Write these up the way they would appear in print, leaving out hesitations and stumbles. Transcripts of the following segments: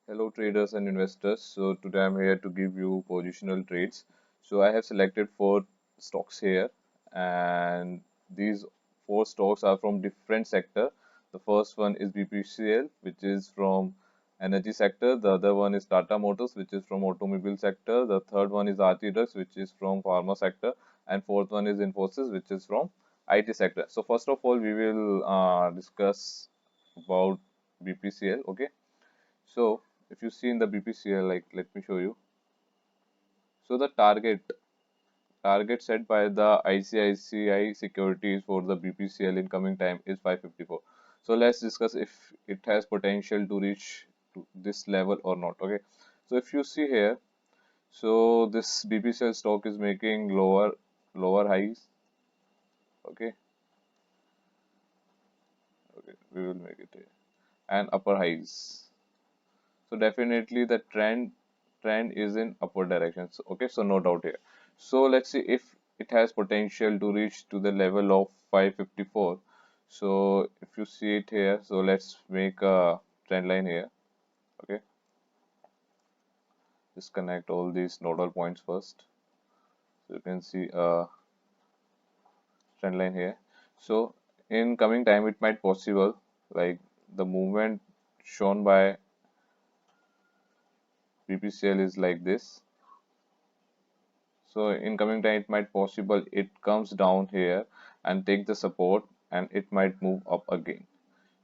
Hello traders and investors. So today I'm here to give you positional trades. So I have selected four stocks here and these four stocks are from different sector. The first one is BPCL which is from energy sector. The other one is Tata Motors which is from automobile sector. The third one is Aarti Drugs which is from pharma sector and fourth one is Infosys which is from IT sector. So first of all we will discuss about BPCL. Okay. So if you see in the BPCL, like let me show you. So the target set by the ICICI Securities for the BPCL in coming time is 554. So let's discuss if it has potential to reach to this level or not. Okay. So if you see here, so this BPCL stock is making lower highs. Okay. Okay. We will make it here and upper highs. So definitely the trend is in upward direction. So, okay, so no doubt here. So let's see if it has potential to reach to the level of 554. So if you see it here, so let's make a trend line here. Okay, just connect all these nodal points first. So you can see a trend line here. So in coming time, it might possible like the movement shown by BPCL is like this. So in coming time, it might possible it comes down here and take the support and it might move up again.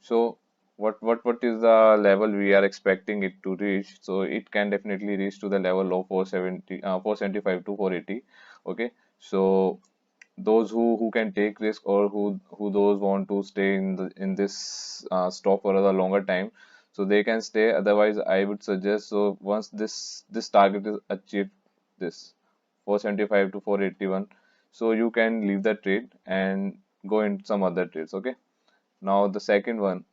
So what is the level we are expecting it to reach? So it can definitely reach to the level of 475 to 480. Okay. So those who can take risk or who those want to stay in this stock for a longer time, so they can stay. Otherwise, I would suggest so once this target is achieved, this 475 to 481, so you can leave the trade and go in some other trades. Okay. Now the second one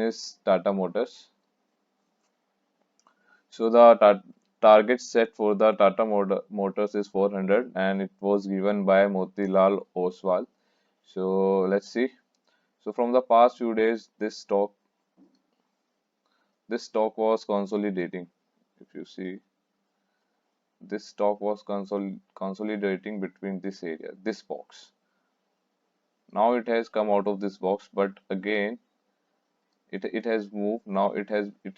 is Tata Motors. So the target set for the Tata Motors is 400 and it was given by Motilal Oswal. So let's see. So from the past few days, this stock was consolidating. If you see, this stock was consolidating between this area, this box. Now it has come out of this box, but again it has moved. Now it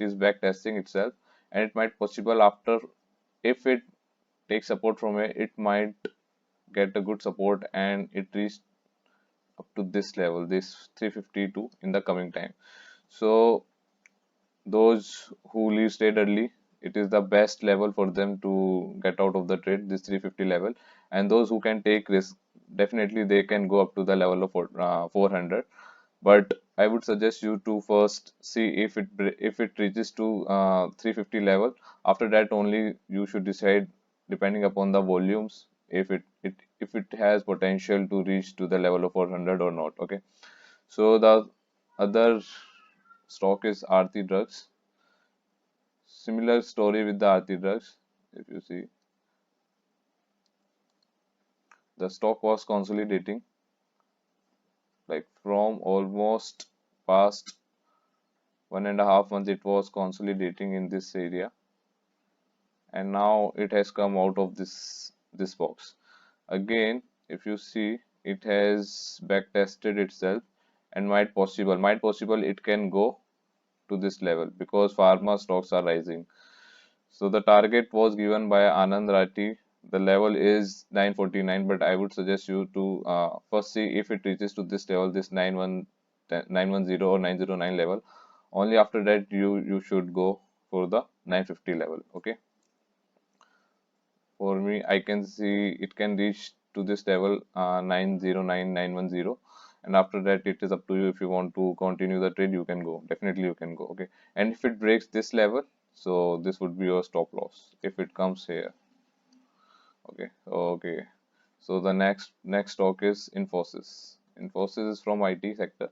is back testing itself, and it might possible after, if it takes support from here, it might get a good support and it reach up to this level, this 352 in the coming time. So those who leave trade early, it is the best level for them to get out of the trade, this 350 level. And those who can take risk, definitely they can go up to the level of 400. But I would suggest you to first see if it reaches to 350 level. After that only you should decide, depending upon the volumes, if it has potential to reach to the level of 400 or not. Okay. So the other stock is Aarti Drugs. Similar story with the Aarti Drugs. If you see, the stock was consolidating like from almost past 1.5 months. It was consolidating in this area, and now it has come out of this box again. If you see, it has back tested itself and might possible it can go to this level because pharma stocks are rising. So the target was given by Anand Rathi. The level is 949, but I would suggest you to first see if it reaches to this level, this 910 or 909 level. Only after that you should go for the 950 level. Okay. For me, I can see it can reach to this level 909, 910, and after that it is up to you. If you want to continue the trade, you can go. Definitely you can go. Okay. And if it breaks this level, so this would be your stop loss if it comes here. Okay. Okay. So the next stock is Infosys. Infosys is from IT sector,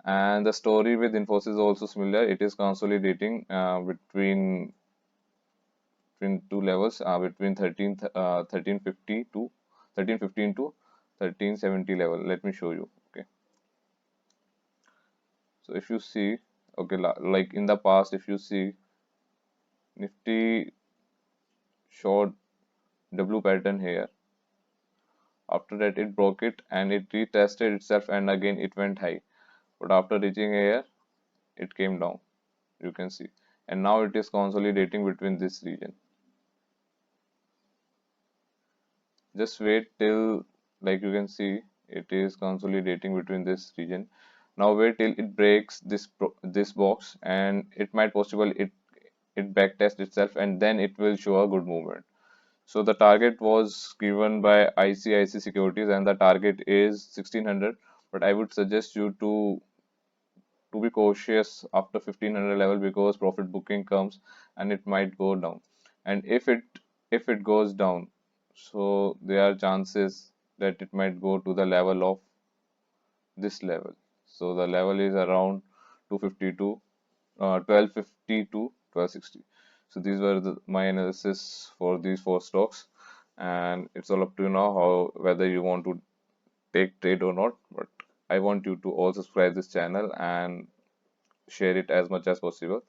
and the story with Infosys is also similar. It is consolidating between two levels, between 1350 to 1315 to 1370 level. Let me show you. Okay. So if you see, okay, like in the past, if you see, Nifty showed W pattern here. After that it broke it and it retested itself and again it went high. But after reaching here, it came down. You can see. And now it is consolidating between this region. Just wait till, like you can see, it is consolidating between this region. Now wait till it breaks this box, and it might possible it backtest itself, and then it will show a good movement. So the target was given by ICICI Securities, and the target is 1600. But I would suggest you to be cautious after 1500 level, because profit booking comes and it might go down. And if it goes down, so there are chances that it might go to the level of this level. So the level is around 252 1250 to 1260. So these were my analysis for these four stocks, and it's all up to you now how whether you want to take trade or not. But I want you to also subscribe this channel and share it as much as possible.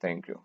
Thank you.